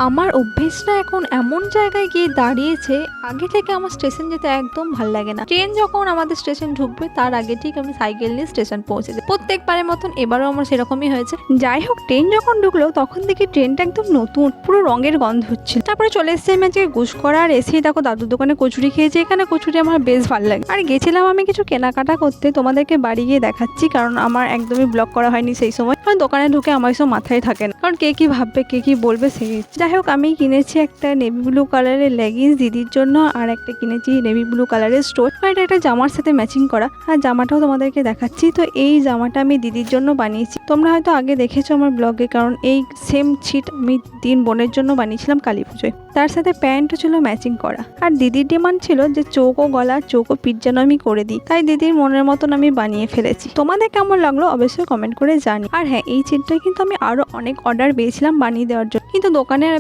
আমার অভ্যেসটা এখন এমন জায়গায় গিয়ে দাঁড়িয়েছে, আগে থেকে আমার স্টেশন যেতে একদম ভাল লাগে না। ট্রেন যখন আমাদের স্টেশন ঢুকবে তার আগে ঠিক আমি সাইকেল নিয়ে স্টেশন পৌঁছে যাই। প্রত্যেকবারের মতন এবারও আমার সেরকমই হয়েছে। যাই হোক, ট্রেন যখন ঢুকলো তখন দেখি ট্রেনটা একদম নতুন, পুরো রঙের গন্ধ হচ্ছিল। তারপরে চলে এসেছি আমি আজকে গুসকরা, আর এসেই দেখো দাদুর দোকানে কচুরি খেয়েছি। এখানে কচুরি আমার বেশ ভালো লাগে। আর গেছিলাম আমি কিছু কেনাকাটা করতে, তোমাদেরকে বাড়ি গিয়ে দেখাচ্ছি, কারণ আমার একদমই ব্লগ করা হয়নি সেই সময়। কারণ দোকানে ঢুকে আমার সব মাথায় থাকে না, কারণ কে কি ভাববে কে কি বলবে সেই। যাই হোক, আমি কিনেছি একটা নেভি ব্লু কালারের লেগিংস দিদির জন্য, আর একটা কিনেছি নেভি ব্লু কালারের স্টোর। এটা একটা জামার সাথে ম্যাচিং করা, আর জামাটাও তোমাদেরকে দেখাচ্ছি। তো এই জামাটা আমি দিদির জন্য বানিয়েছি, তোমরা হয়তো আগে দেখেছো আমার ব্লগে, কারণ এই সেম ছিট আমি 3 বোনের জন্য বানিয়েছিলাম কালী পুজোয়। তার সাথে প্যান্টও ছিল ম্যাচিং করা। আর দিদির ডিমান্ড ছিল যে চোখ ও গলা, চোখ ও পিঠ যেন আমি করে দিই, তাই দিদির মনের মতন আমি বানিয়ে ফেলেছি। তোমাদের কেমন লাগলো অবশ্যই কমেন্ট করে জানি। আর হ্যাঁ, এই ছিটটায় কিন্তু আমি আরো অনেক অর্ডার পেয়েছিলাম বানিয়ে দেওয়ার জন্য, কিন্তু দোকানের